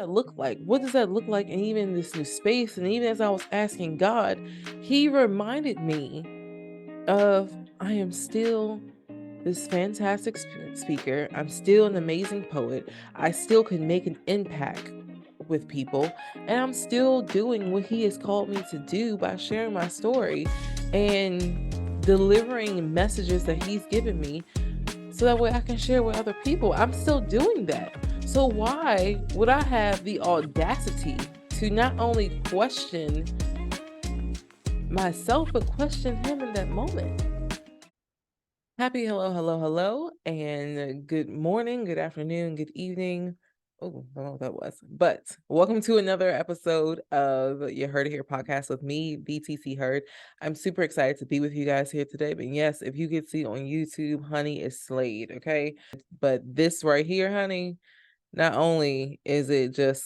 that look like? What does that look like? And even this new space, and even as I was asking God, He reminded me of I am still this fantastic speaker. I'm still an amazing poet. I still can make an impact with people, and I'm still doing what He has called me to do by sharing my story and delivering messages that He's given me so that way I can share with other people. I'm still doing that. So why would I have the audacity to not only question myself, but question Him in that moment? Happy hello, hello, hello, and good morning, good afternoon, good evening. Oh, I don't know what that was. But welcome to another episode of You Heard It Here podcast with me, BTC Heard. I'm super excited to be with you guys here today. But yes, if you could see on YouTube, honey is slayed, okay? But this right here, honey, not only is it just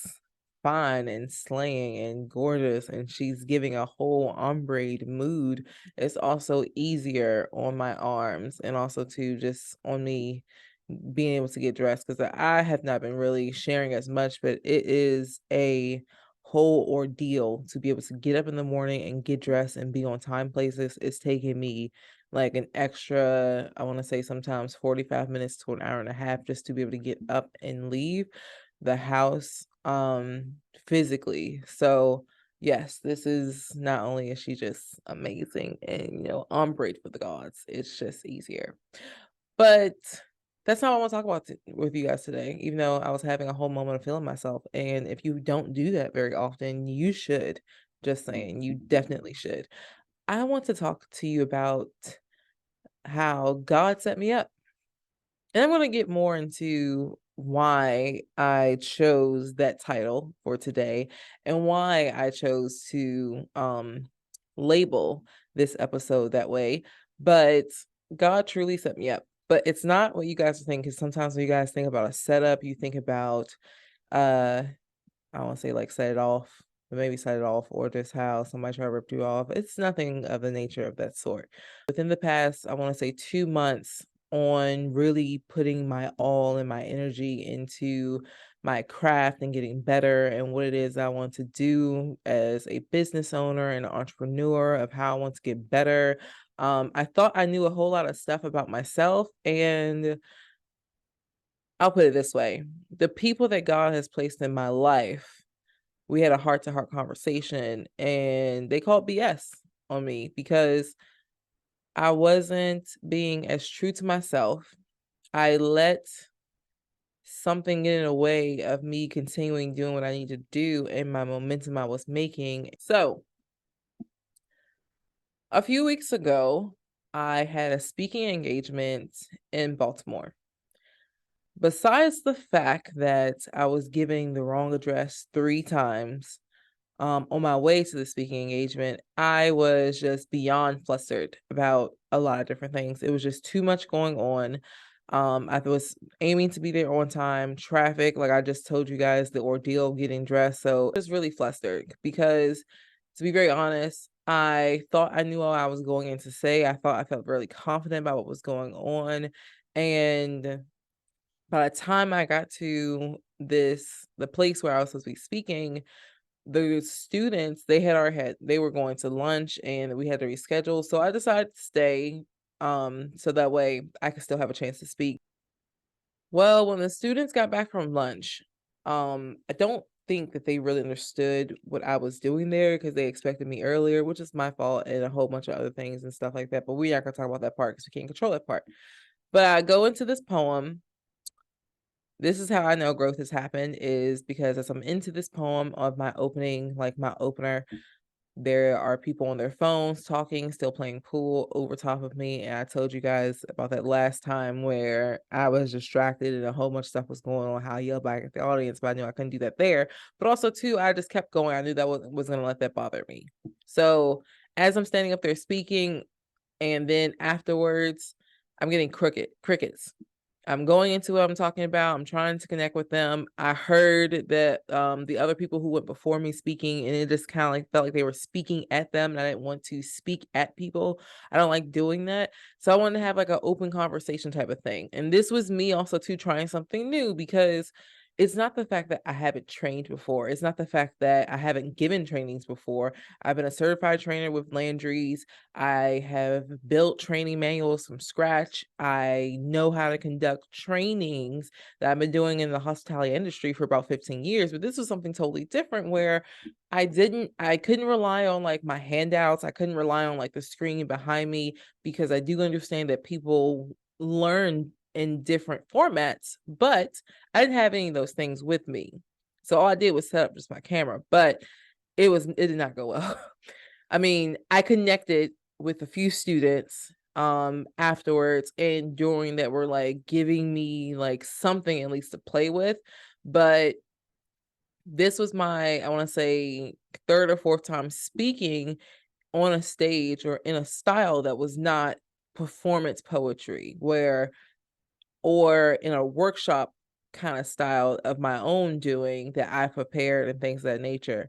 fine and slaying and gorgeous, and she's giving a whole ombre mood, it's also easier on my arms and also to just on me being able to get dressed because I have not been really sharing as much, but it is a whole ordeal to be able to get up in the morning and get dressed and be on time places. It's taking me like an extra, I want to say sometimes 45 minutes to an hour and a half just to be able to get up and leave the house physically. So yes, this is not only is she just amazing and ombre for the gods, it's just easier. But that's not what I want to talk about with you guys today, even though I was having a whole moment of feeling myself. And if you don't do that very often, you should. Just saying, you definitely should. I want to talk to you about how God set me up. And I'm going to get more into why I chose that title for today and why I chose to label this episode that way. But God truly set me up. But it's not what you guys think, because sometimes when you guys think about a setup, you think about uh I don't want to say like set it off, but maybe set it off, or just how somebody try to rip you off. It's nothing of the nature of that sort. Within the past, I want to say 2 months on really putting my all and my energy into my craft and getting better and what it is I want to do as a business owner and entrepreneur, of how I want to get better. I thought I knew a whole lot of stuff about myself, and I'll put it this way: the people that God has placed in my life, we had a heart-to-heart conversation, and they called BS on me because I wasn't being as true to myself. I let something get in the way of me continuing doing what I need to do and my momentum I was making. So, a few weeks ago, I had a speaking engagement in Baltimore. Besides the fact that I was giving the wrong address 3 times, on my way to the speaking engagement, I was just beyond flustered about a lot of different things. It was just too much going on. I was aiming to be there on time. Traffic, like I just told you guys, the ordeal of getting dressed. So I was really flustered because, to be very honest, I thought I knew what I was going in to say. I thought I felt really confident about what was going on. And by the time I got to the place where I was supposed to be speaking, the students, they were going to lunch and we had to reschedule. So I decided to stay so that way I could still have a chance to speak. Well, when the students got back from lunch, I don't think that they really understood what I was doing there because they expected me earlier, which is my fault, and a whole bunch of other things and stuff like that. But we're not gonna talk about that part because we can't control that part. But I go into this poem. This is how I know growth has happened, is because as I'm into this poem of my opening, like my opener, there are people on their phones talking, still playing pool over top of me. And I told you guys about that last time where I was distracted and a whole bunch of stuff was going on, how I yelled back at the audience, but I knew I couldn't do that there. But also, too, I just kept going. I knew that was going to let that bother me. So as I'm standing up there speaking, and then afterwards, I'm getting crickets. I'm going into what I'm talking about. I'm trying to connect with them. I heard that the other people who went before me speaking, and it just kind of like felt like they were speaking at them, and I didn't want to speak at people. I don't like doing that. So I wanted to have like an open conversation type of thing. And this was me also too trying something new, because It's not the fact that I haven't trained before. It's not the fact that I haven't given trainings before. I've been a certified trainer with Landry's. I have built training manuals from scratch. I know how to conduct trainings that I've been doing in the hospitality industry for about 15 years. But this was something totally different where I couldn't rely on like my handouts. I couldn't rely on like the screen behind me because I do understand that people learn in different formats, but I didn't have any of those things with me. So all I did was set up just my camera, but it did not go well. I mean, I connected with a few students afterwards and during that were like giving me like something at least to play with, but this was my I want to say third or fourth time speaking on a stage or in a style that was not performance poetry where or in a workshop kind of style of my own doing that I prepared and things of that nature.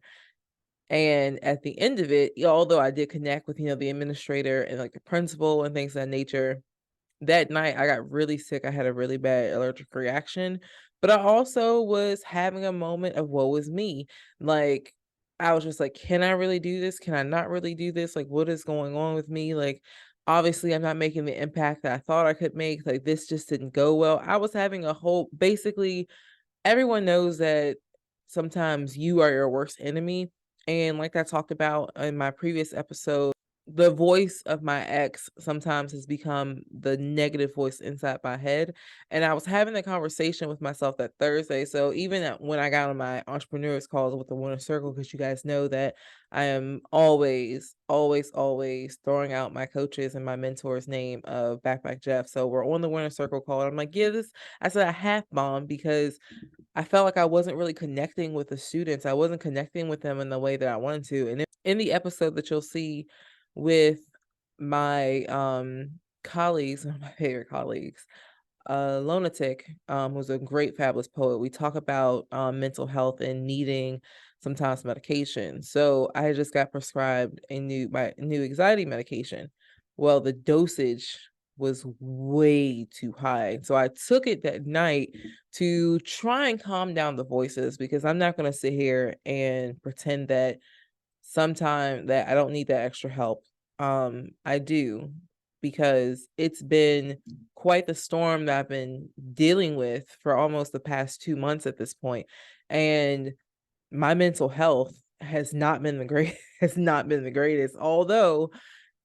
And at the end of it, although I did connect with, the administrator and like the principal and things of that nature, that night I got really sick. I had a really bad allergic reaction, but I also was having a moment of woe is me. Like I was just like, can I really do this? Can I not really do this? Like what is going on with me? Like obviously I'm not making the impact that I thought I could make. Like this just didn't go well. I was having a whole basically everyone knows that sometimes you are your worst enemy. And like I talked about in my previous episode, the voice of my ex sometimes has become the negative voice inside my head. And I was having a conversation with myself that Thursday. So even when I got on my entrepreneurs calls with the winner circle, because you guys know that I am always, always, always throwing out my coaches and my mentor's name of Backpack Jeff. So we're on the winner circle call. And I'm like, yeah, this I said I half bombed because I felt like I wasn't really connecting with the students. I wasn't connecting with them in the way that I wanted to. And in the episode that you'll see with my colleagues, one of my favorite colleagues, Lunatic, who's a great, fabulous poet. We talk about mental health and needing sometimes medication. So I just got prescribed my new anxiety medication. Well, the dosage was way too high. So I took it that night to try and calm down the voices because I'm not going to sit here and pretend that sometime that I don't need that extra help. I do because it's been quite the storm that I've been dealing with for almost the past 2 months at this point. And my mental health has not been the great has not been the greatest. Although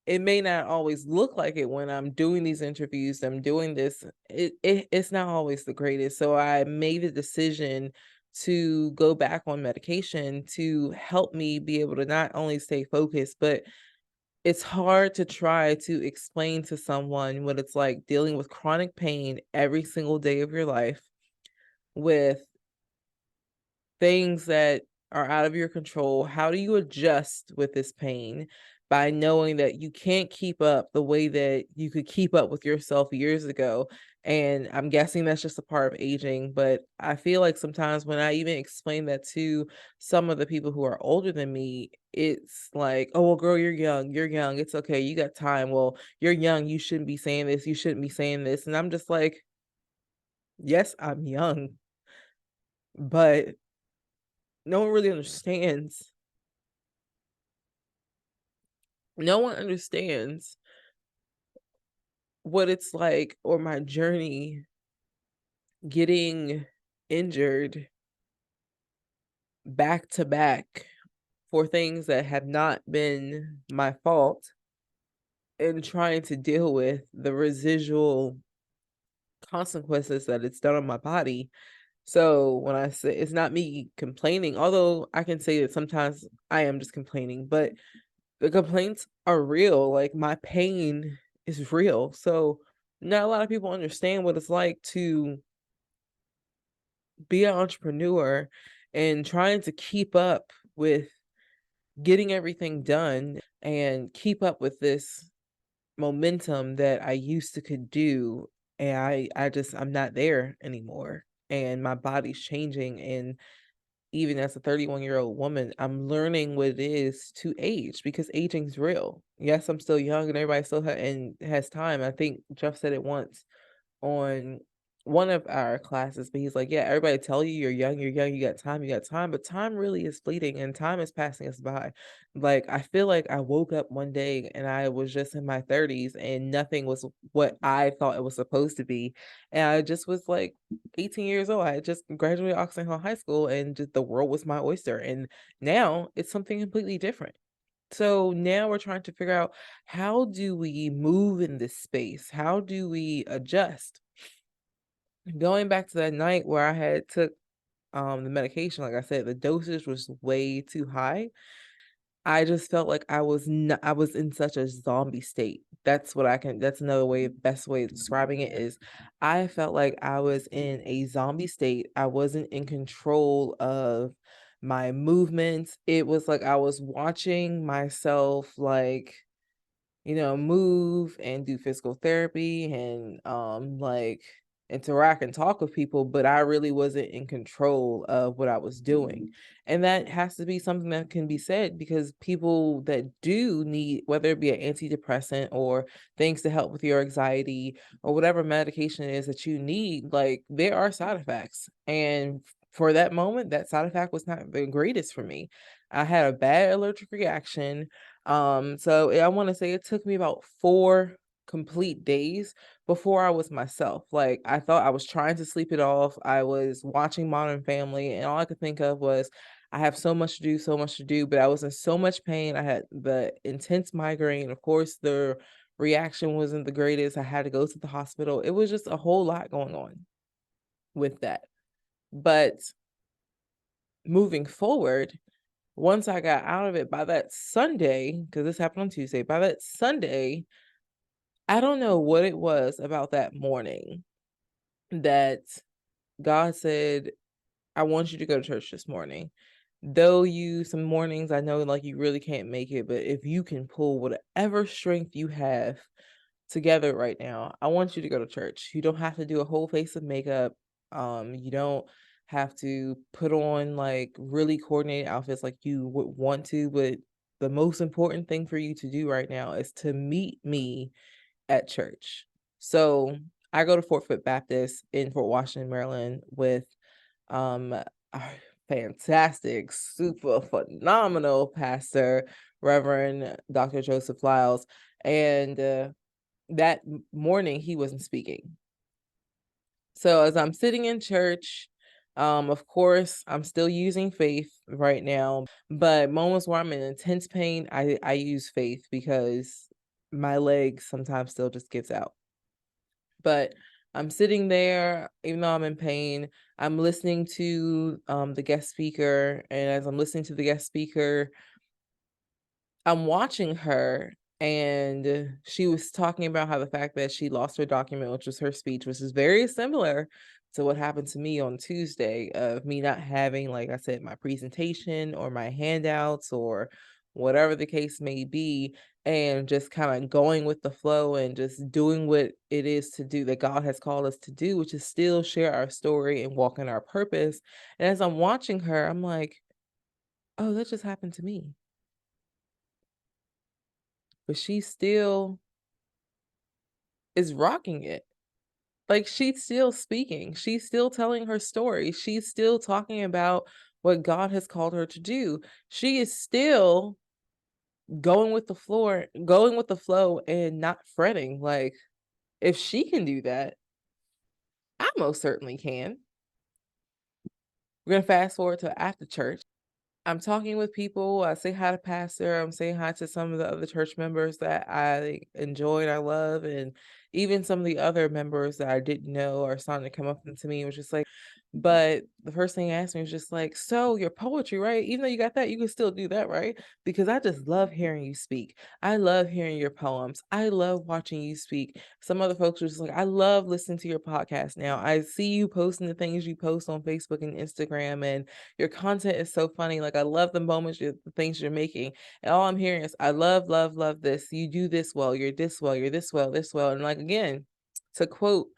it may not always look like it when I'm doing these interviews, I'm doing this, it's not always the greatest. So I made a decision to go back on medication to help me be able to not only stay focused, but it's hard to try to explain to someone what it's like dealing with chronic pain every single day of your life with things that are out of your control. How do you adjust with this pain by knowing that you can't keep up the way that you could keep up with yourself years ago? And I'm guessing that's just a part of aging, but I feel like sometimes when I even explain that to some of the people who are older than me, it's like, "Oh, well, girl, you're young. You're young. It's okay. You got time. Well, you're young. You shouldn't be saying this. You shouldn't be saying this." And I'm just like, "Yes, I'm young, but no one really understands. No one understands what it's like or my journey getting injured back to back for things that have not been my fault and trying to deal with the residual consequences that it's done on my body. So when I say it's not me complaining, although I can say that sometimes I am just complaining, but the complaints are real, like, my pain is real, so not a lot of people understand what it's like to be an entrepreneur and trying to keep up with getting everything done and keep up with this momentum that I used to could do, and I'm not there anymore, and my body's changing, and even as a 31-year-old woman, I'm learning what it is to age because aging's real. Yes, I'm still young and everybody still and has time. I think Jeff said it once on one of our classes, but he's like, "Yeah, everybody tell you you're young, you got time, but time really is fleeting and time is passing us by." Like, I feel like I woke up one day and I was just in my 30s and nothing was what I thought it was supposed to be. And I just was like 18 years old. I had just graduated Oxon Hill High School and just the world was my oyster. And now it's something completely different. So now we're trying to figure out, how do we move in this space? How do we adjust? Going back to that night where I had took the medication, like I said, the dosage was way too high. I just felt like I was in such a zombie state. That's another way, best way of describing it is, I felt like I was in a zombie state. I wasn't in control of my movements. It was like I was watching myself, like, move and do physical therapy and like interact and talk with people, but I really wasn't in control of what I was doing. And that has to be something that can be said, because people that do need, whether it be an antidepressant or things to help with your anxiety or whatever medication it is that you need, like, there are side effects. And for that moment, that side effect was not the greatest for me. I had a bad allergic reaction. So I want to say it took me about 4 complete days before I was myself. Like, I thought I was trying to sleep it off. I was watching Modern Family, and all I could think of was, I have so much to do, so much to do, but I was in so much pain. I had the intense migraine. Of course, the reaction wasn't the greatest. I had to go to the hospital. It was just a whole lot going on with that. But moving forward, once I got out of it, by that Sunday, because this happened on Tuesday, by that Sunday, I don't know what it was about that morning that God said, "I want you to go to church this morning. Though some mornings I know, like, you really can't make it, but if you can pull whatever strength you have together right now, I want you to go to church. You don't have to do a whole face of makeup. You don't have to put on like really coordinated outfits like you would want to, but the most important thing for you to do right now is to meet me at church." So I go to Fort Foot Baptist in Fort Washington, Maryland, with a fantastic, super phenomenal pastor, Reverend Dr. Joseph Lyles. And that morning he wasn't speaking. So as I'm sitting in church, of course, I'm still using faith right now, but moments where I'm in intense pain, I use faith because my leg sometimes still just gives out. But I'm sitting there, even though I'm in pain, I'm listening to the guest speaker, and as I'm listening to the guest speaker, I'm watching her, and she was talking about how the fact that she lost her document, which was her speech, which is very similar to what happened to me on Tuesday, of me not having, like I said, my presentation or my handouts or whatever the case may be, and just kind of going with the flow and just doing what it is to do that God has called us to do, which is still share our story and walk in our purpose. And as I'm watching her, I'm like, oh, that just happened to me. But she still is rocking it. Like, she's still speaking. She's still telling her story. She's still talking about what God has called her to do. She is still going with the flow and not fretting. Like, if she can do that, I most certainly can. We're gonna fast forward to after church. I'm talking with people. I say hi to pastor. I'm saying hi to some of the other church members that I enjoyed, I love, and even some of the other members that I didn't know are starting to come up to me and was just like, but the first thing he asked me was just like, "So your poetry, right? Even though you got that, you can still do that, right?" Because I just love hearing you speak. I love hearing your poems. I love watching you speak. Some other folks were just like, "I love listening to your podcast now. I see you posting the things you post on Facebook and Instagram, and your content is so funny. Like, I love the moments, the things you're making." And all I'm hearing is, "I love, love, love this. You do this well. You're this well. You're this well, this well." And like, again, to quote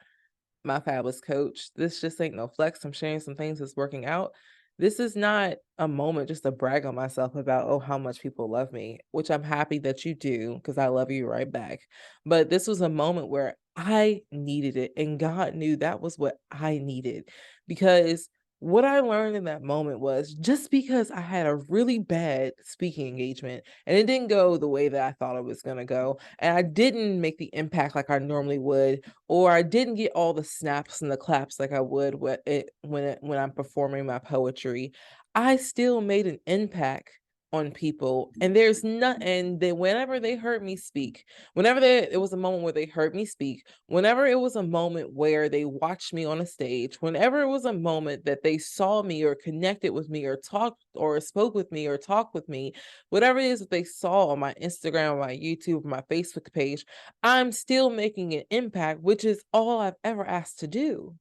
my fabulous coach, "This just ain't no flex. I'm sharing some things that's working out." This is not a moment just to brag on myself about, oh, how much people love me, which I'm happy that you do, because I love you right back. But this was a moment where I needed it, and God knew that was what I needed, because what I learned in that moment was just because I had a really bad speaking engagement and it didn't go the way that I thought it was gonna go, and I didn't make the impact like I normally would, or I didn't get all the snaps and the claps like I would when I'm performing my poetry, I still made an impact on people, and there's not and then whenever they heard me speak, whenever it was a moment where they heard me speak, whenever it was a moment where they watched me on a stage, whenever it was a moment that they saw me or connected with me or talked or spoke with me or talked with me, whatever it is that they saw on my Instagram, or my YouTube, or my Facebook page, I'm still making an impact, which is all I've ever asked to do.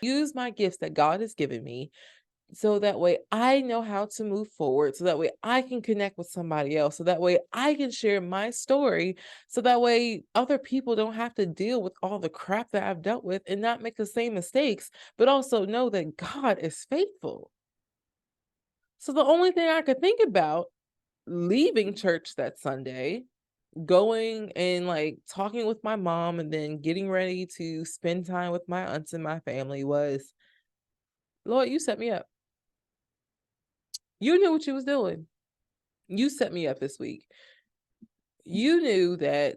Use my gifts that God has given me so that way I know how to move forward, so that way I can connect with somebody else, so that way I can share my story, so that way other people don't have to deal with all the crap that I've dealt with and not make the same mistakes, but also know that God is faithful. So the only thing I could think about leaving church that Sunday, going and like talking with my mom and then getting ready to spend time with my aunts and my family was, Lord, you set me up. You knew what you was doing. You set me up this week. You knew that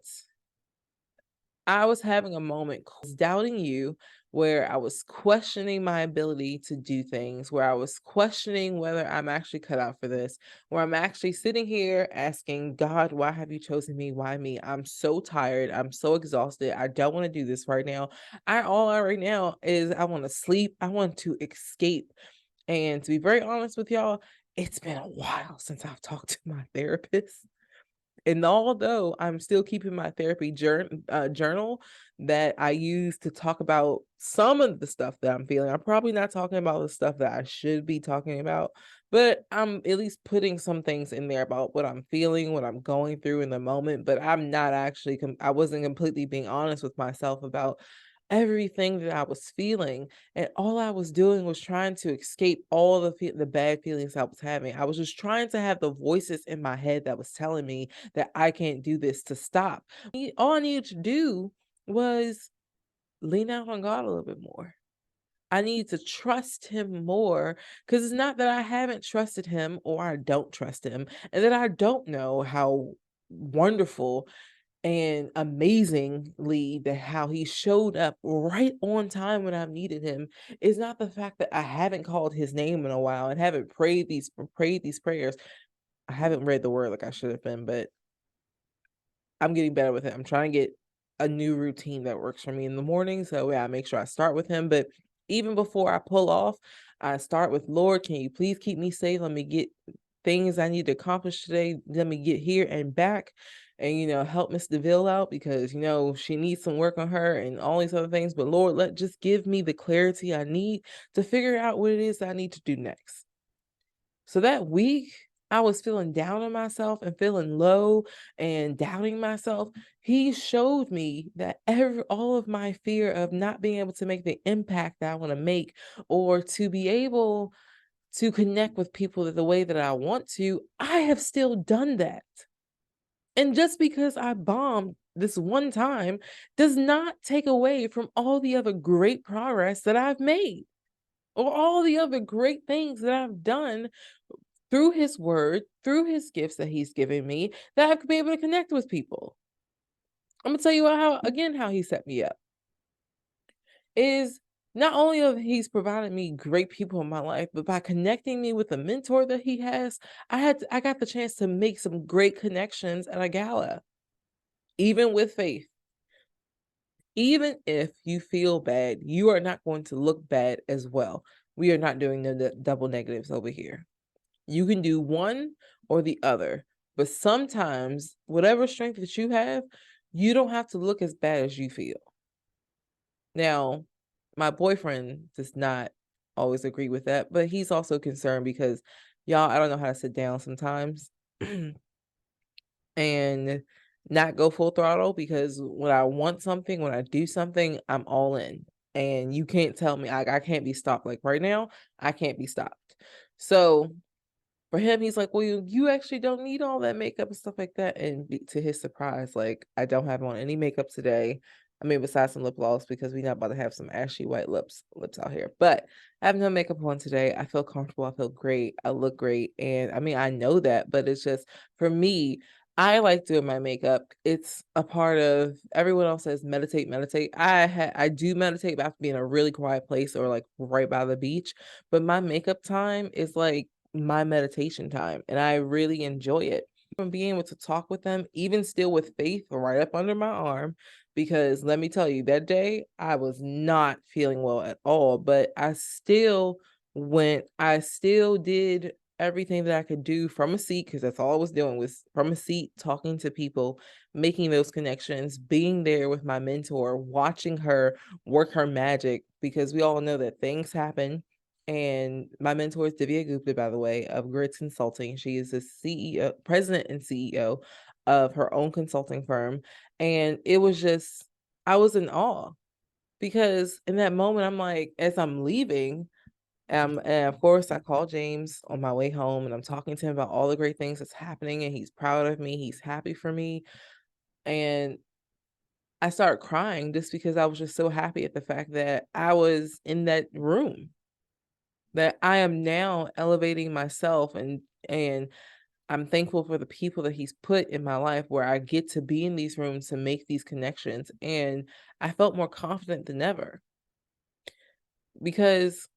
I was having a moment doubting you, where I was questioning my ability to do things, where I was questioning whether I'm actually cut out for this, where I'm actually sitting here asking God, why have you chosen me? Why me? I'm so tired. I'm so exhausted. I don't want to do this right now. All I right now is I want to sleep. I want to escape. And to be very honest with y'all, it's been a while since I've talked to my therapist. And although I'm still keeping my therapy journal that I use to talk about some of the stuff that I'm feeling, I'm probably not talking about the stuff that I should be talking about, but I'm at least putting some things in there about what I'm feeling, what I'm going through in the moment. But I'm not actually, I wasn't completely being honest with myself about everything that I was feeling. And all I was doing was trying to escape all the bad feelings I was having. I was just trying to have the voices in my head that was telling me that I can't do this to stop. All I needed to do was lean out on God a little bit more. I need to trust him more, because it's not that I haven't trusted him or I don't trust him and that I don't know how wonderful and amazingly that how he showed up right on time when I've needed him. Is not the fact that I haven't called his name in a while and haven't prayed these prayers. I haven't read the word like I should have been, but I'm getting better with it. I'm trying to get a new routine that works for me in the morning. So yeah, I make sure I start with him. But even before I pull off, I start with, Lord, can you please keep me safe? Let me get things I need to accomplish today. Let me get here and back. And help Miss DeVille out, because she needs some work on her and all these other things. But Lord, just give me the clarity I need to figure out what it is I need to do next. So that week, I was feeling down on myself and feeling low and doubting myself. He showed me that all of my fear of not being able to make the impact that I want to make, or to be able to connect with people the way that I want to, I have still done that. And just because I bombed this one time does not take away from all the other great progress that I've made, or all the other great things that I've done through his word, through his gifts that he's given me, that I could be able to connect with people. I'm gonna tell you how he set me up is not only of he's provided me great people in my life, but by connecting me with a mentor that he has, I got the chance to make some great connections at a gala, even with faith. Even if you feel bad, you are not going to look bad as well. We are not doing the double negatives over here. You can do one or the other, but sometimes whatever strength that you have, you don't have to look as bad as you feel. Now, my boyfriend does not always agree with that, but he's also concerned because y'all, I don't know how to sit down sometimes and not go full throttle, because when I want something, when I do something, I'm all in. And you can't tell me I can't be stopped. Like right now, I can't be stopped. So for him, he's like, "Well, you actually don't need all that makeup and stuff like that." And to his surprise, like, I don't have on any makeup today. I mean, besides some lip gloss because we not about to have some ashy white lips out here. But I have no makeup on today. I feel comfortable. I feel great. I look great. And I mean, I know that, but it's just for me, I like doing my makeup. It's a part of everyone else says meditate, meditate. I do meditate, but I have to be in a really quiet place or like right by the beach. But my makeup time is like my meditation time, and I really enjoy it. From being able to talk with them, even still with Faith right up under my arm, because let me tell you, that day I was not feeling well at all, but I still did everything that I could do from a seat because that's all I was doing was from a seat, talking to people, making those connections, being there with my mentor, watching her work her magic because we all know that things happen. And my mentor is Divya Gupta, by the way, of Grits Consulting. She is the CEO, president and CEO of her own consulting firm. And it was just, I was in awe because in that moment, I'm like, as I'm leaving, and of course, I called James on my way home and I'm talking to him about all the great things that's happening and he's proud of me. He's happy for me. And I started crying just because I was just so happy at the fact that I was in that room, that I am now elevating myself and I'm thankful for the people that he's put in my life where I get to be in these rooms to make these connections. And I felt more confident than ever because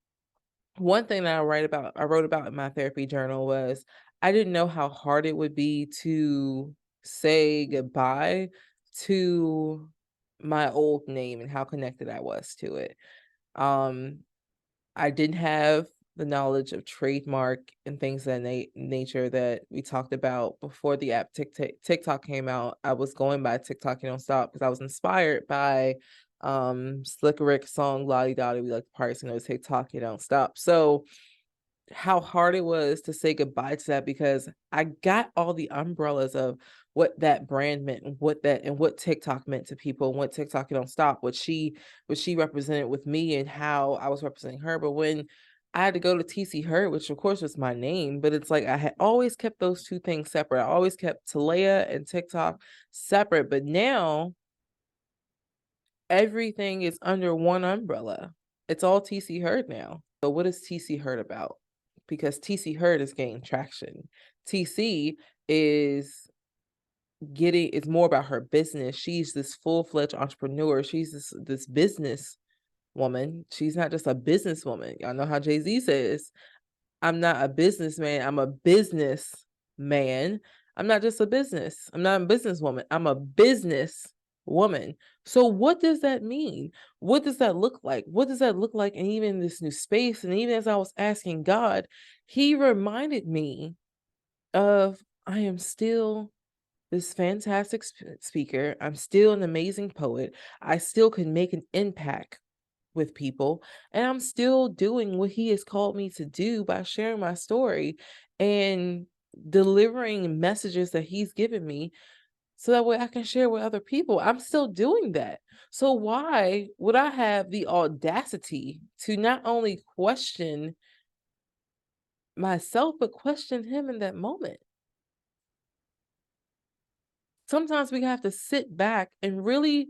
one thing that I wrote about in my therapy journal was I didn't know how hard it would be to say goodbye to my old name and how connected I was to it. Um, I didn't have the knowledge of trademark and things of that nature that we talked about before the app TikTok came out. I was going by TikTok, you don't stop, because I was inspired by Slick Rick's song Lottie Dottie, we like the parties, TikTok, you don't stop. So how hard it was to say goodbye to that because I got all the umbrellas of what that brand meant and what TikTok meant to people and what TikTok You Don't Stop, what she represented with me and how I was representing her. But when I had to go to TC Heard, which of course was my name, but it's like I had always kept those two things separate. I always kept Talaya and TikTok separate, but now everything is under one umbrella. It's all TC Heard now. So what is TC Heard about? Because TC Heard is gaining traction. TC is getting it's more about her business. She's this full-fledged entrepreneur. She's this business woman. She's not just a businesswoman. Y'all know how Jay-Z says, I'm not a businessman, I'm a business man. I'm not just a business. I'm not a businesswoman. I'm a business woman. So what does that mean? What does that look like? What does that look like in even this new space? And even as I was asking God, he reminded me of I am still this fantastic speaker. I'm still an amazing poet. I still can make an impact with people, and I'm still doing what he has called me to do by sharing my story and delivering messages that he's given me so that way I can share with other people. I'm still doing that. So why would I have the audacity to not only question myself but question him in that moment? Sometimes we have to sit back and really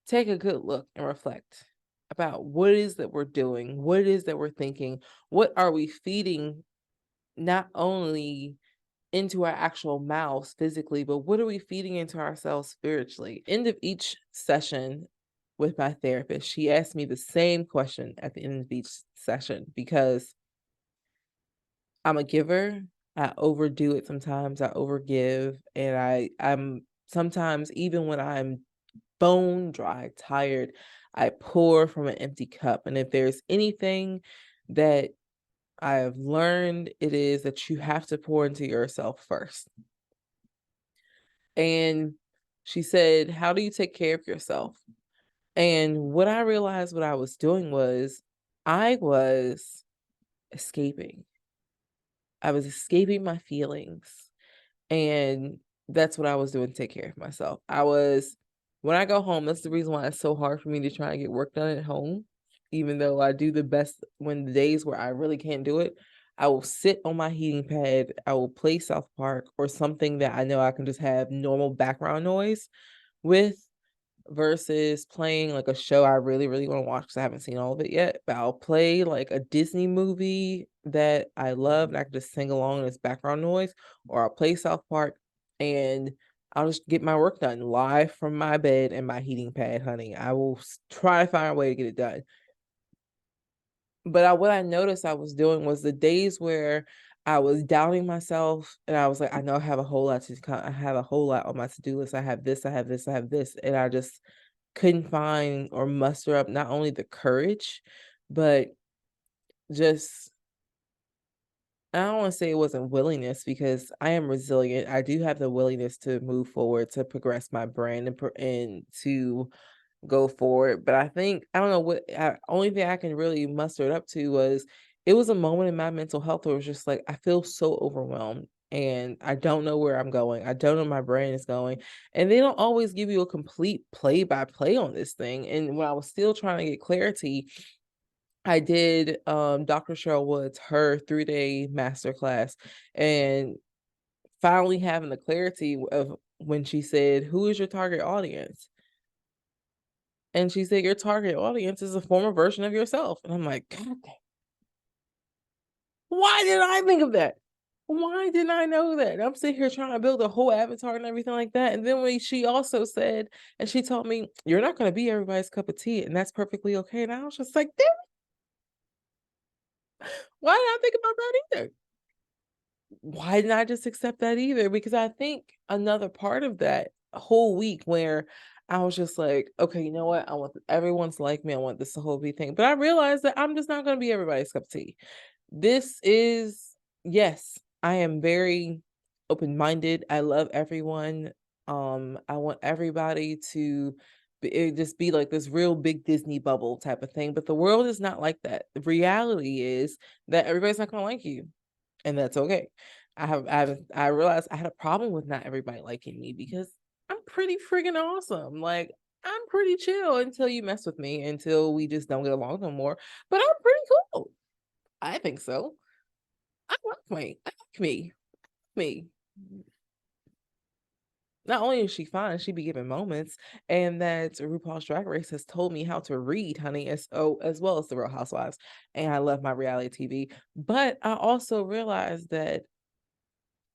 take a good look and reflect about what it is that we're doing, what it is that we're thinking, what are we feeding not only into our actual mouths physically, but what are we feeding into ourselves spiritually? End of each session with my therapist, she asked me the same question at the end of each session because I'm a giver. I overdo it sometimes. I overgive, and I'm sometimes even when I'm bone dry, tired, I pour from an empty cup. And if there's anything that I have learned, it is that you have to pour into yourself first. And she said, how do you take care of yourself? And what I realized what I was doing was I was escaping. I was escaping my feelings. And that's what I was doing to take care of myself. When I go home, that's the reason why it's so hard for me to try and get work done at home, even though I do the best when the days where I really can't do it. I will sit on my heating pad, I will play South Park or something that I know I can just have normal background noise with, versus playing like a show I really, really want to watch because I haven't seen all of it yet. But I'll play like a Disney movie that I love and I can just sing along as background noise, or I'll play South Park and I'll just get my work done live from my bed and my heating pad, honey. I will try to find a way to get it done. But what I noticed I was doing was the days where I was doubting myself and I was like, I know I have a whole lot I have a whole lot on my to-do list. I have this, I have this, I have this. And I just couldn't find or muster up not only the courage, but just I don't want to say it wasn't willingness because I am resilient. I do have the willingness to move forward, to progress my brand and to go forward. But I think I don't know only thing I can really muster it up to was it was a moment in my mental health where it was just like I feel so overwhelmed and I don't know where I'm going. I don't know my brain is going. And they don't always give you a complete play by play on this thing. And when I was still trying to get clarity, I did Dr. Cheryl Woods, her 3-day masterclass, and finally having the clarity of when she said, "Who is your target audience?" And she said, "Your target audience is a former version of yourself." And I'm like, "God, why didn't I think of that? Why didn't I know that?" And I'm sitting here trying to build a whole avatar and everything like that. And then when she also said, and she told me, "You're not going to be everybody's cup of tea, and that's perfectly okay." And I was just like, "Damn, why didn't I think about that either? Why didn't I just accept that either?" Because I think another part of that whole week where I was just like, okay, you know what? I want everyone's like me. I want this to whole be thing. But I realized that I'm just not going to be everybody's cup of tea. This is, yes, I am very open-minded. I love everyone. I want everybody to just be like this real big Disney bubble type of thing. But the world is not like that. The reality is that everybody's not going to like you, and that's okay. I realized I had a problem with not everybody liking me because I'm pretty friggin' awesome. Like I'm pretty chill until you mess with me, until we just don't get along no more. But I'm pretty cool. I think so. I like me. I like me. Me. Not only is she fine, she be giving moments, and that RuPaul's Drag Race has told me how to read, honey, as well as the Real Housewives. And I love my reality TV. But I also realized that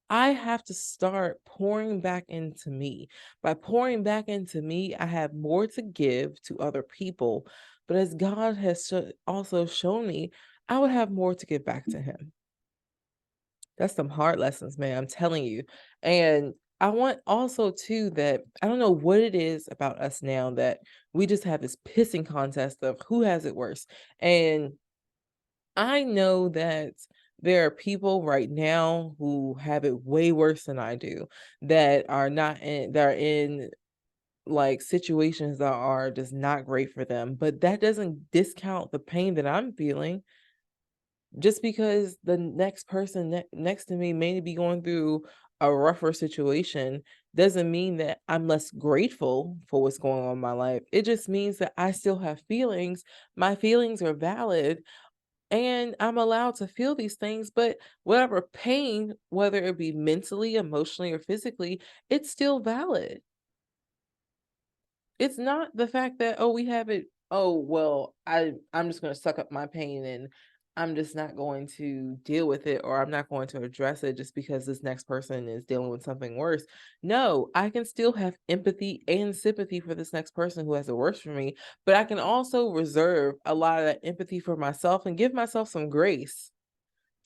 I have to start pouring back into me. By pouring back into me, I have more to give to other people. But as God has also shown me, I would have more to give back to Him. That's some hard lessons, man. I'm telling you. And I want also too that I don't know what it is about us now that we just have this pissing contest of who has it worse. And I know that there are people right now who have it way worse than I do, that are not in that are in like situations that are just not great for them. But that doesn't discount the pain that I'm feeling. Just because the next person next to me may be going through a rougher situation doesn't mean that I'm less grateful for what's going on in my life. It just means that I still have feelings. My feelings are valid and I'm allowed to feel these things, but whatever pain, whether it be mentally, emotionally, or physically, it's still valid. It's not the fact that, "Oh, we have it. Oh, well, I'm just gonna suck up my pain and I'm just not going to deal with it, or I'm not going to address it just because this next person is dealing with something worse." No, I can still have empathy and sympathy for this next person who has it worse for me, but I can also reserve a lot of that empathy for myself and give myself some grace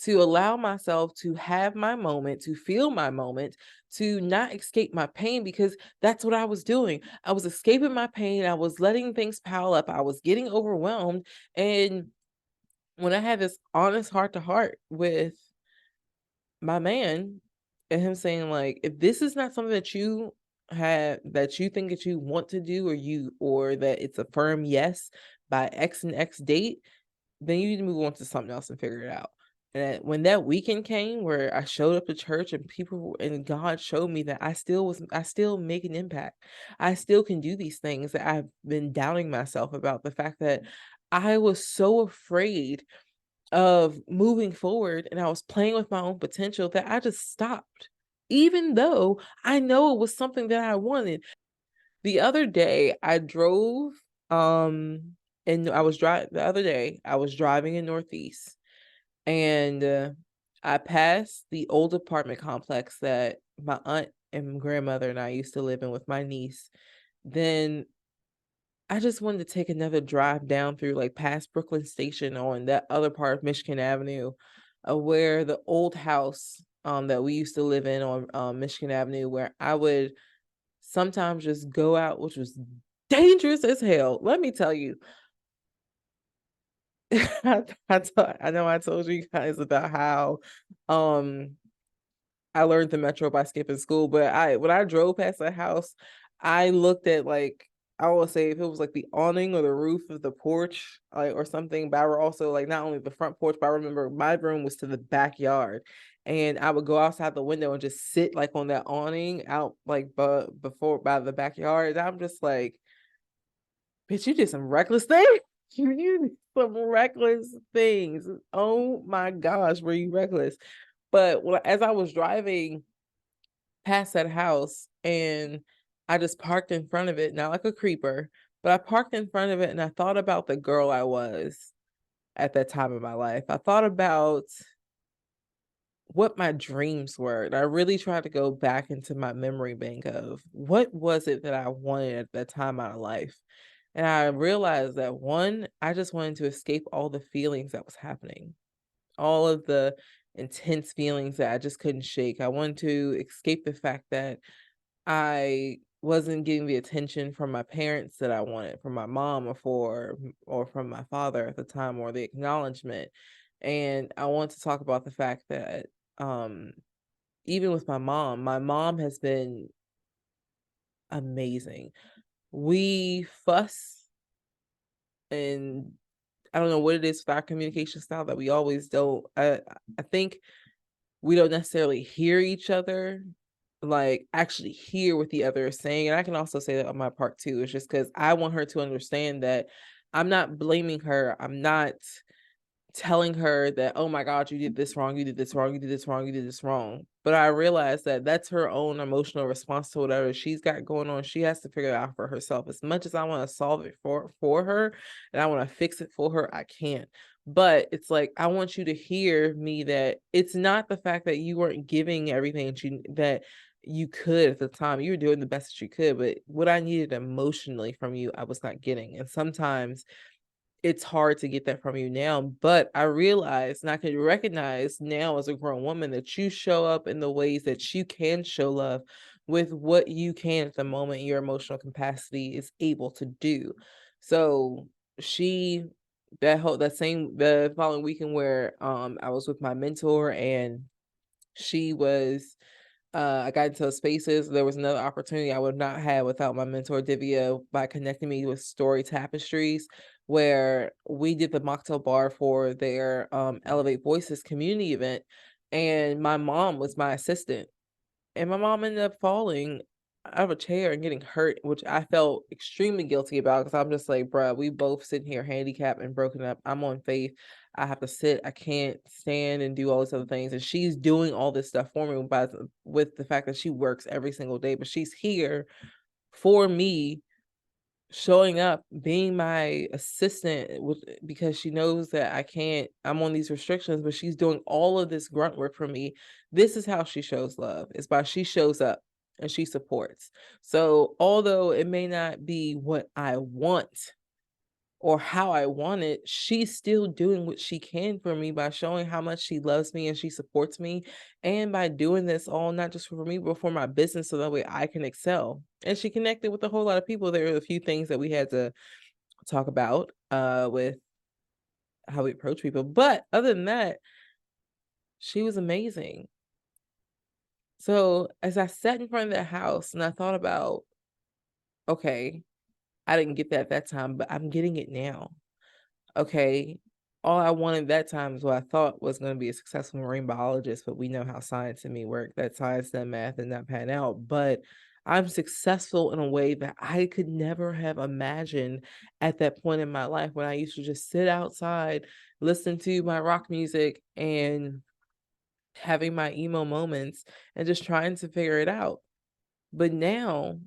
to allow myself to have my moment, to feel my moment, to not escape my pain because that's what I was doing. I was escaping my pain. I was letting things pile up. I was getting overwhelmed. And when I had this honest heart to heart with my man and him saying, like, if this is not something that you have, that you think that you want to do, or that it's a firm yes by X and X date, then you need to move on to something else and figure it out. And when that weekend came where I showed up to church and and God showed me that I still make an impact. I still can do these things that I've been doubting myself about, the fact that I was so afraid of moving forward and I was playing with my own potential that I just stopped. Even though I know it was something that I wanted. The other day I drove, and I was driving the other day, I was driving in Northeast and I passed the old apartment complex that my aunt and grandmother and I used to live in with my niece. Then I just wanted to take another drive down through like past Brooklyn Station on that other part of Michigan Avenue, where the old house that we used to live in on Michigan Avenue, where I would sometimes just go out, which was dangerous as hell. Let me tell you, I know I told you guys about how um I learned the metro by skipping school, but I when I drove past the house, I looked at like I will say if it was like the awning or the roof of the porch, like or something, but I were also like not only the front porch, but I remember my room was to the backyard. And I would go outside the window and just sit like on that awning out like before by the backyard. And I'm just like, bitch, you did some reckless things. You did some reckless things. Oh my gosh, were you reckless? But as I was driving past that house and I just parked in front of it, not like a creeper, but I parked in front of it and I thought about the girl I was at that time of my life. I thought about what my dreams were. And I really tried to go back into my memory bank of what was it that I wanted at that time out of life. And I realized that one, I just wanted to escape all the feelings that was happening, all of the intense feelings that I just couldn't shake. I wanted to escape the fact that I wasn't getting the attention from my parents that I wanted, from my mom or from my father at the time, or the acknowledgement. And I want to talk about the fact that um even with my mom has been amazing. We fuss, and I don't know what it is with our communication style that we always don't. I think we don't necessarily hear each other, like actually hear what the other is saying. And I can also say that on my part too. It's just because I want her to understand that I'm not blaming her. I'm not telling her that, "Oh my god, you did this wrong, you did this wrong, you did this wrong, you did this wrong." But I realize that that's her own emotional response to whatever she's got going on. She has to figure it out for herself. As much as I wanna solve it for her and I wanna fix it for her, I can't. But it's like, I want you to hear me that it's not the fact that you weren't giving everything that you could at the time. You were doing the best that you could, but what I needed emotionally from you, I was not getting. And sometimes it's hard to get that from you now, but I realize and I can recognize now as a grown woman that you show up in the ways that you can show love with what you can at the moment your emotional capacity is able to do. So she the following weekend where I was with my mentor and she was I got into those spaces. There was another opportunity I would not have without my mentor Divya by connecting me with Story Tapestries, where we did the mocktail bar for their Elevate Voices community event. And my mom was my assistant. And my mom ended up falling out of a chair and getting hurt, which I felt extremely guilty about because I'm just like, bruh, we both sitting here handicapped and broken up. I'm on faith. I have to sit. I can't stand and do all these other things. And she's doing all this stuff for me with the fact that she works every single day, but she's here for me, showing up, being my assistant because she knows that I'm on these restrictions, but she's doing all of this grunt work for me. This is how she shows love. It's by she shows up and she supports. So although it may not be what I want or how I want it, she's still doing what she can for me by showing how much she loves me and she supports me. And by doing this all, not just for me, but for my business, so that way I can excel. And she connected with a whole lot of people. There were a few things that we had to talk about with how we approach people. But other than that, she was amazing. So as I sat in front of that house and I thought about, okay, I didn't get that time, but I'm getting it now. Okay, all I wanted that time is what I thought was gonna be a successful marine biologist, but we know how science and me work, that science and math and not pan out, but I'm successful in a way that I could never have imagined at that point in my life when I used to just sit outside, listen to my rock music, and having my emo moments, and just trying to figure it out. But now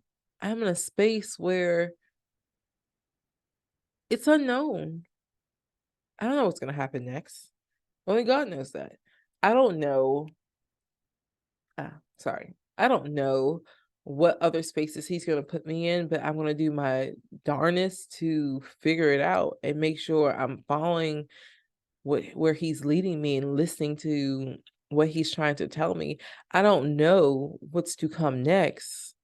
I'm in a space where it's unknown. I don't know what's gonna happen next. Only God knows that. I don't know. Sorry. I don't know what other spaces he's gonna put me in, but I'm gonna do my darnest to figure it out and make sure I'm following where he's leading me and listening to what he's trying to tell me. I don't know what's to come next,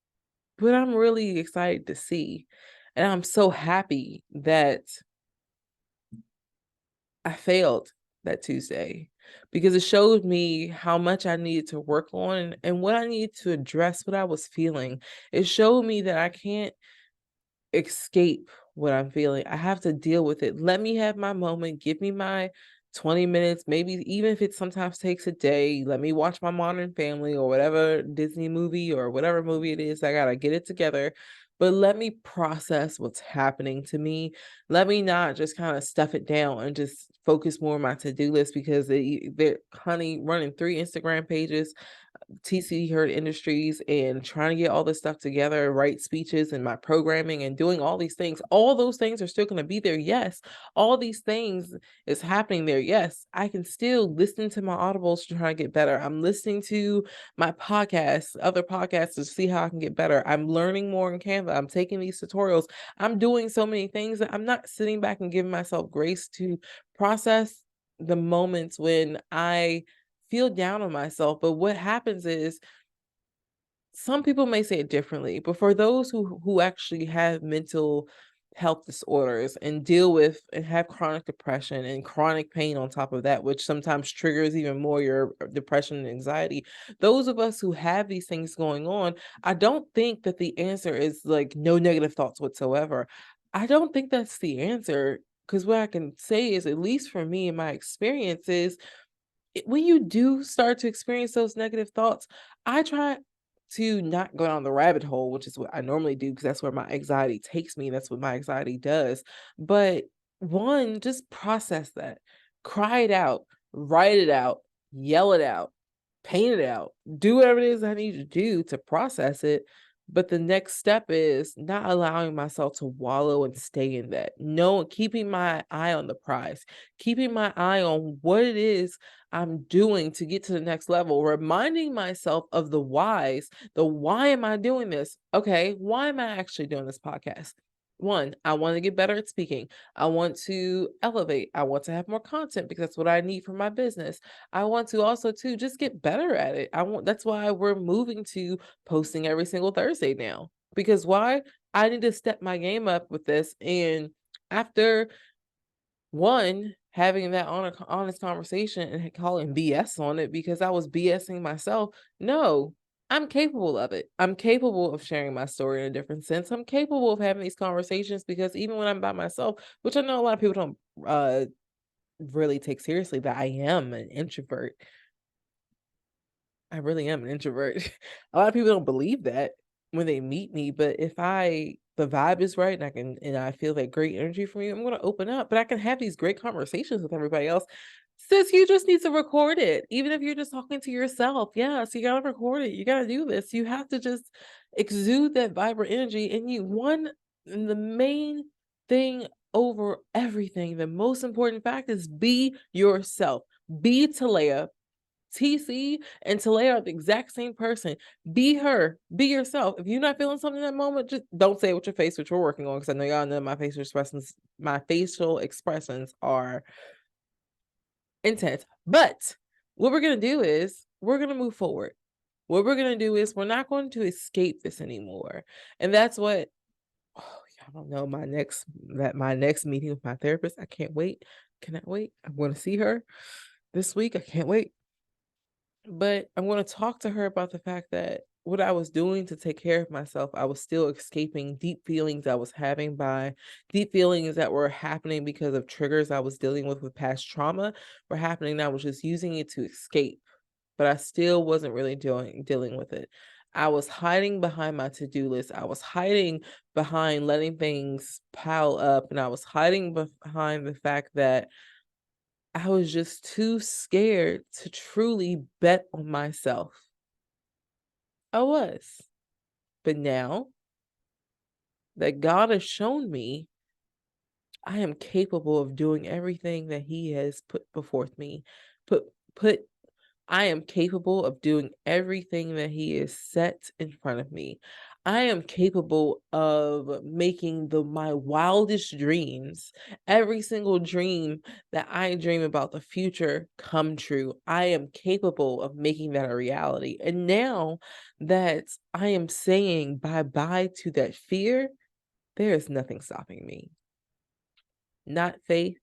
but I'm really excited to see. And I'm so happy that I failed that Tuesday because it showed me how much I needed to work on and what I needed to address what I was feeling. It showed me that I can't escape what I'm feeling. I have to deal with it. Let me have my moment. Give me my 20 minutes, maybe even if it sometimes takes a day. Let me watch my Modern Family or whatever Disney movie or whatever movie it is. I got to get it together. But let me process what's happening to me. Let me not just kind of stuff it down and just focus more on my to-do list because they're honey running 3 Instagram pages, Heard Industries, and trying to get all this stuff together, write speeches and my programming and doing all these things. All those things are still going to be there. Yes. All these things is happening there. Yes. I can still listen to my audibles to try to get better. I'm listening to my podcasts, other podcasts to see how I can get better. I'm learning more in Canva. I'm taking these tutorials. I'm doing so many things that I'm not sitting back and giving myself grace to process the moments when I feel down on myself. But what happens is some people may say it differently, but for those who actually have mental health disorders and deal with and have chronic depression and chronic pain on top of that, which sometimes triggers even more your depression and anxiety, those of us who have these things going on, I don't think that the answer is like no negative thoughts whatsoever. I don't think that's the answer, because what I can say is, at least for me and my experiences, when you do start to experience those negative thoughts, I try to not go down the rabbit hole, which is what I normally do because that's where my anxiety takes me. That's what my anxiety does. But one, just process that, cry it out, write it out, yell it out, paint it out, do whatever it is I need to do to process it. But the next step is not allowing myself to wallow and stay in that. No, keeping my eye on the prize, keeping my eye on what it is I'm doing to get to the next level, reminding myself of the whys. The why am I doing this? Okay, why am I actually doing this podcast? One, I want to get better at speaking. I want to elevate. I want to have more content because that's what I need for my business. I want to also to just get better at it. That's why we're moving to posting every single Thursday now. Because why? I need to step my game up with this. And after one, having that honest conversation and calling BS on it because I was BSing myself. No, I'm capable of it. I'm capable of sharing my story in a different sense. I'm capable of having these conversations because even when I'm by myself, which I know a lot of people don't really take seriously, that I am an introvert. I really am an introvert. A lot of people don't believe that when they meet me, but if the vibe is right and I feel that great energy from you, I'm gonna open up, but I can have these great conversations with everybody else. Sis, you just need to record it, even if you're just talking to yourself. Yes, you gotta record it. You gotta do this. You have to just exude that vibrant energy. And the main thing over everything, the most important fact is be yourself. Be Talaya. TC and Talaya are the exact same person. Be her. Be yourself. If you're not feeling something in that moment, just don't say it with your face, which we're working on, because I know y'all know my facial expressions are intense. But what we're gonna do is we're gonna move forward. What we're gonna do is we're not going to escape this anymore. And that's what y'all don't know my next meeting with my therapist. I can't wait. Cannot wait. I'm gonna see her this week. I can't wait. But I'm going to talk to her about the fact that what I was doing to take care of myself, I was still escaping deep feelings I was having by deep feelings that were happening because of triggers I was dealing with past trauma were happening. And I was just using it to escape, but I still wasn't really dealing with it. I was hiding behind my to-do list. I was hiding behind letting things pile up, and I was hiding behind the fact that I was just too scared to truly bet on myself. I was. But now that God has shown me I am capable of doing everything that He has put before me. Put put I am capable of doing everything that He has set in front of me. I am capable of making my wildest dreams, every single dream that I dream about the future, come true. I am capable of making that a reality. And now that I am saying bye bye to that fear, there is nothing stopping me. Not faith.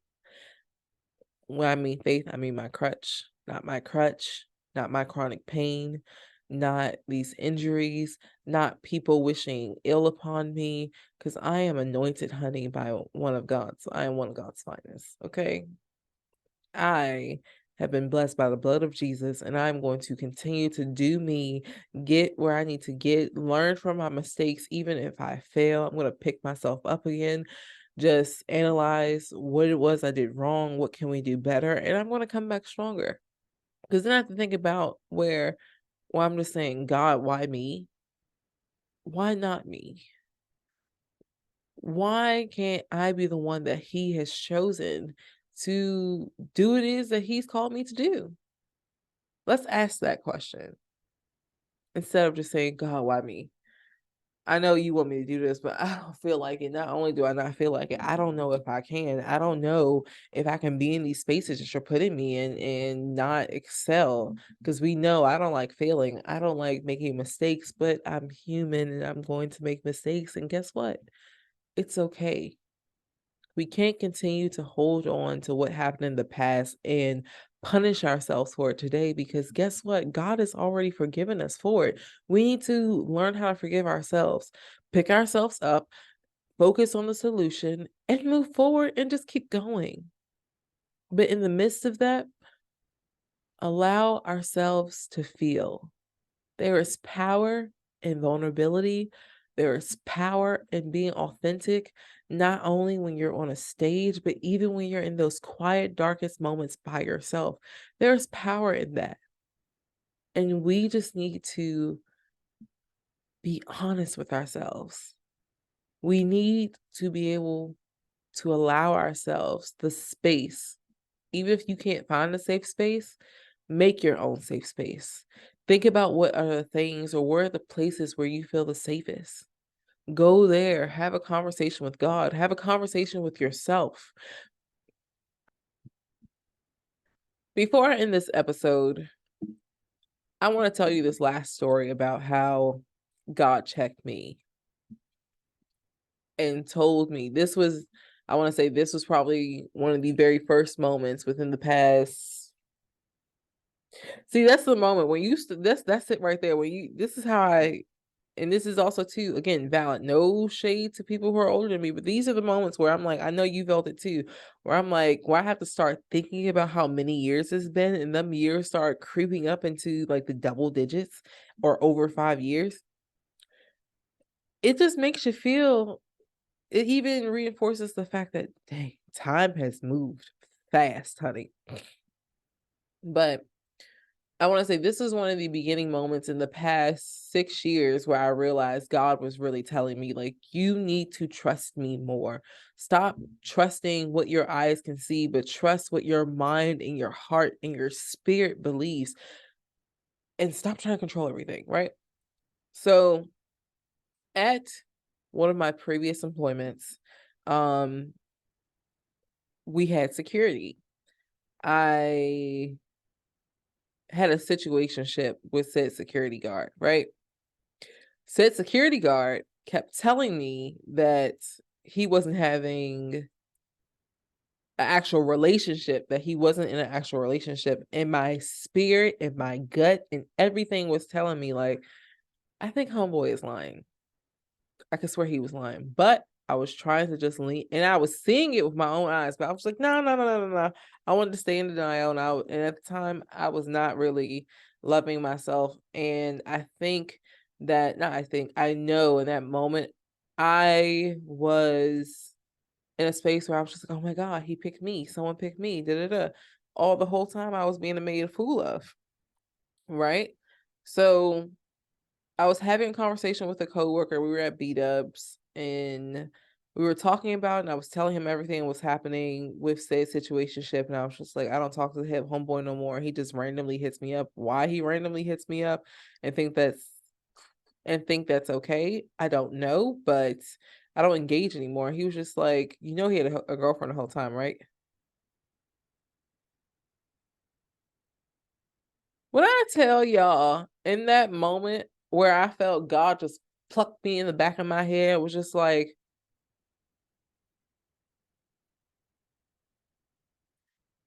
When I mean faith, I mean my crutch, not my chronic pain, not these injuries, not people wishing ill upon me, because I am anointed honey by I am one of God's finest, okay? I have been blessed by the blood of Jesus, and I'm going to continue to do me, get where I need to get, learn from my mistakes, even if I fail. I'm going to pick myself up again, just analyze what it was I did wrong, what can we do better, and I'm going to come back stronger. Because then I have to think about well, I'm just saying, God, why me? Why not me? Why can't I be the one that He has chosen to do what it is that He's called me to do? Let's ask that question instead of just saying, God, why me? I know you want me to do this, but I don't feel like it. Not only do I not feel like it, I don't know if I can. I don't know if I can be in these spaces that you're putting me in and not excel. Because we know I don't like failing. I don't like making mistakes, but I'm human and I'm going to make mistakes. And guess what? It's okay. We can't continue to hold on to what happened in the past and punish ourselves for it today because guess what? God has already forgiven us for it. We need to learn how to forgive ourselves, pick ourselves up, focus on the solution, and move forward and just keep going. But in the midst of that, allow ourselves to feel. There is power in vulnerability. There is power in being authentic, not only when you're on a stage, but even when you're in those quiet, darkest moments by yourself. There's power in that. And we just need to be honest with ourselves. We need to be able to allow ourselves the space. Even if you can't find a safe space, make your own safe space. Think about what are the things or where are the places where you feel the safest. Go there, have a conversation with God, have a conversation with yourself. Before I end this episode, I want to tell you this last story about how God checked me and told me I want to say this was probably one of the very first moments within the past. See, that's the moment when that's it right there. This is how and this is also too, again, valid. No shade to people who are older than me, but these are the moments where I'm like, I know you felt it too, where I'm like, where I have to start thinking about how many years it's been, and them years start creeping up into like the double digits or over 5 years. It just makes you feel, it even reinforces the fact that, dang, time has moved fast, honey. But I want to say this is one of the beginning moments in the past 6 years where I realized God was really telling me, like, you need to trust me more. Stop trusting what your eyes can see, but trust what your mind and your heart and your spirit believes. And stop trying to control everything, right? So at one of my previous employments, um, we had security. I had a situationship with said security guard, right? Said security guard kept telling me that he wasn't having an actual relationship, that he wasn't in an actual relationship. And my spirit and my gut and everything was telling me, like, I think homeboy is lying. I could swear he was lying, but I was trying to just lean, and I was seeing it with my own eyes, but I was like, no, no, no, no, no, no. I wanted to stay in denial, and at the time, I was not really loving myself, and I know in that moment, I was in a space where I was just like, oh my God, he picked me, someone picked me, da da da. All the whole time I was being made a fool of, right? So I was having a conversation with a coworker. We were at B-Dubs, and we were talking about it, and I was telling him everything that was happening with said situationship, and I was just like, I don't talk to him homeboy no more. He just randomly hits me up. Why he randomly hits me up and think that's okay, I don't know, but I don't engage anymore. He was just like, he had a girlfriend the whole time, right? When I tell y'all, in that moment where I felt God just plucked me in the back of my head, it was just like,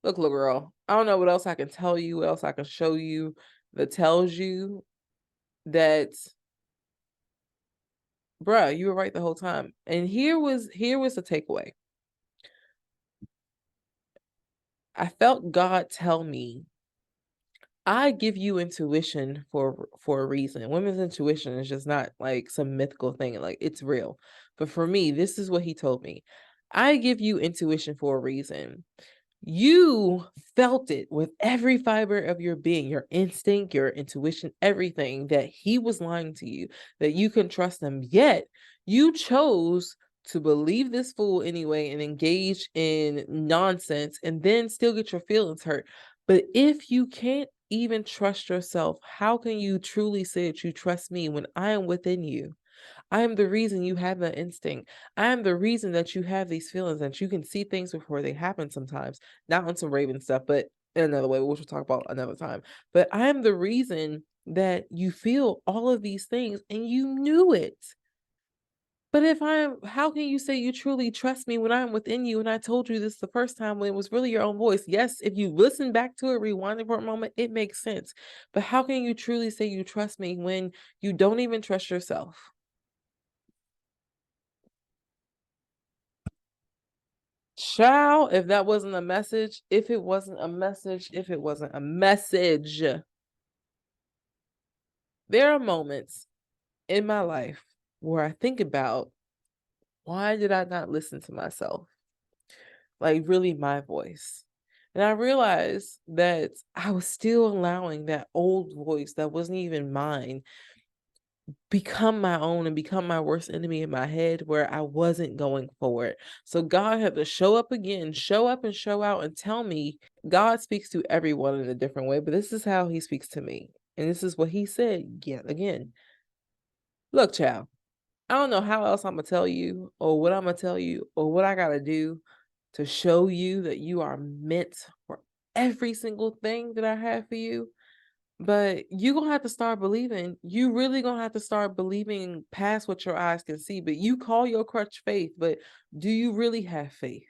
look, little girl, I don't know what else I can tell you, what else I can show you that tells you that, bruh, you were right the whole time. And here was the takeaway. I felt God tell me, I give you intuition for a reason. Women's intuition is just not like some mythical thing, like it's real. But for me, this is what he told me. I give you intuition for a reason. You felt it with every fiber of your being, your instinct, your intuition, everything, that he was lying to you, that you can trust him. Yet you chose to believe this fool anyway and engage in nonsense and then still get your feelings hurt. But if you can't even trust yourself, how can you truly say that you trust me when I am within you? I am the reason you have that instinct. I am the reason that you have these feelings, that you can see things before they happen sometimes. Not on some Raven stuff, but in another way, which we'll talk about another time. But I am the reason that you feel all of these things and you knew it. But how can you say you truly trust me when I'm within you? And I told you this the first time when it was really your own voice. Yes, if you listen back to it, rewind it for a moment, it makes sense. But how can you truly say you trust me when you don't even trust yourself? Child, if that wasn't a message, if it wasn't a message, if it wasn't a message. There are moments in my life where I think about, why did I not listen to myself? Like, really, my voice. And I realized that I was still allowing that old voice that wasn't even mine become my own and become my worst enemy in my head, where I wasn't going forward. So God had to show up again, show up and show out and tell me. God speaks to everyone in a different way, but this is how he speaks to me. And this is what he said yet again. Look, child, I don't know how else I'm going to tell you, or what I'm going to tell you, or what I got to do to show you that you are meant for every single thing that I have for you. But you gonna have to start believing. You really gonna have to start believing past what your eyes can see. But you call your crutch faith, but do you really have faith?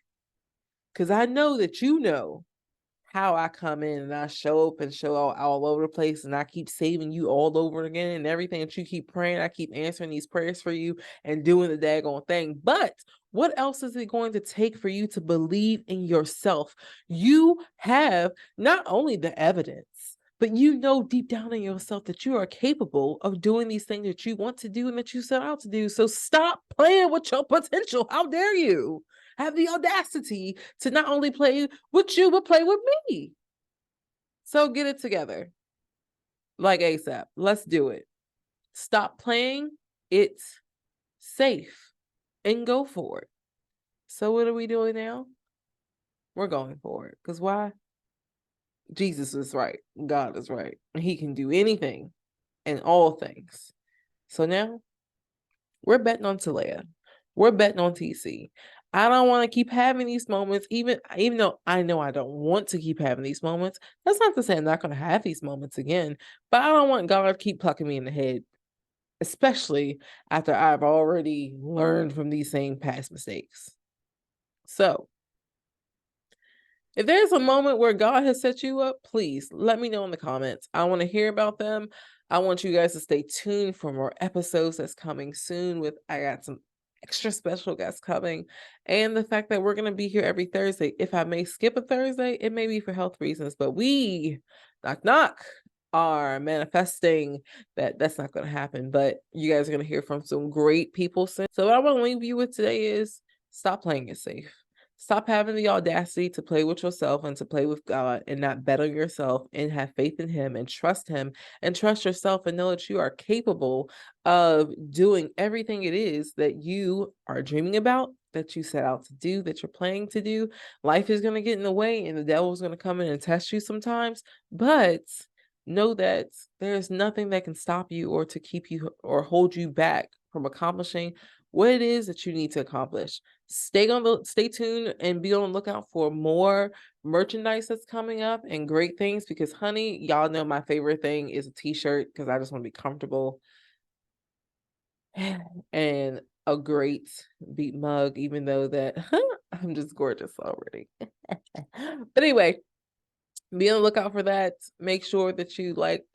Because I know that you know how I come in and I show up and show out all over the place, and I keep saving you all over again, and everything that you keep praying, I keep answering these prayers for you and doing the daggone thing. But what else is it going to take for you to believe in yourself? You have not only the evidence, but you know deep down in yourself that you are capable of doing these things that you want to do and that you set out to do. So stop playing with your potential. How dare you have the audacity to not only play with you, but play with me? So get it together. Like ASAP. Let's do it. Stop playing it safe and go for it. So what are we doing now? We're going for it. Because why? Jesus is right. God is right. He can do anything and all things. So now we're betting on Talaya. We're betting on TC. I don't want to keep having these moments, even though I know I don't want to keep having these moments. That's not to say I'm not going to have these moments again, but I don't want God to keep plucking me in the head, especially after I've already learned from these same past mistakes. So if there's a moment where God has set you up, please let me know in the comments. I want to hear about them. I want you guys to stay tuned for more episodes that's coming soon. I got some extra special guests coming, and the fact that we're going to be here every Thursday. If I may skip a Thursday, it may be for health reasons, but we, knock knock, are manifesting that that's not going to happen. But you guys are going to hear from some great people soon. So what I want to leave you with today is, stop playing it safe. Stop having the audacity to play with yourself and to play with God and not bet on yourself and have faith in Him and trust yourself and know that you are capable of doing everything it is that you are dreaming about, that you set out to do, that you're planning to do. Life is going to get in the way and the devil is going to come in and test you sometimes, but know that there's nothing that can stop you or to keep you or hold you back from accomplishing what it is that you need to accomplish. Stay tuned and be on the lookout for more merchandise that's coming up and great things because honey, y'all know my favorite thing is a t-shirt because I just want to be comfortable and a great beat mug, even though that I'm just gorgeous already. But anyway, be on the lookout for that. Make sure that you like,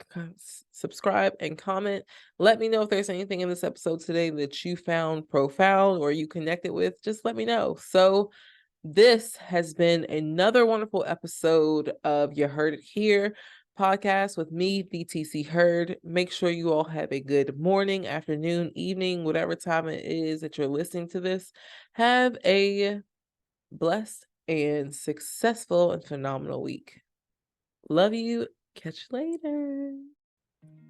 subscribe, and comment. Let me know if there's anything in this episode today that you found profound or you connected with. Just let me know. So this has been another wonderful episode of You Heard It Here podcast with me, VTC Heard. Make sure you all have a good morning, afternoon, evening, whatever time it is that you're listening to this. Have a blessed and successful and phenomenal week. Love you. Catch you later.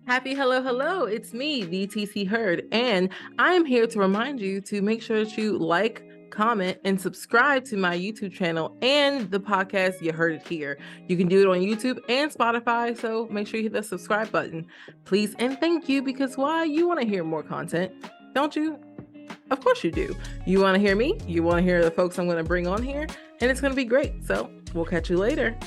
Happy hello. It's me, VTC Heard, and I am here to remind you to make sure that you like, comment, and subscribe to my YouTube channel and the podcast You Heard It Here. You can do it on YouTube and Spotify, so make sure you hit the subscribe button. Please and thank you, because why? You want to hear more content, don't you? Of course you do. You want to hear me? You want to hear the folks I'm going to bring on here? And it's going to be great. So we'll catch you later.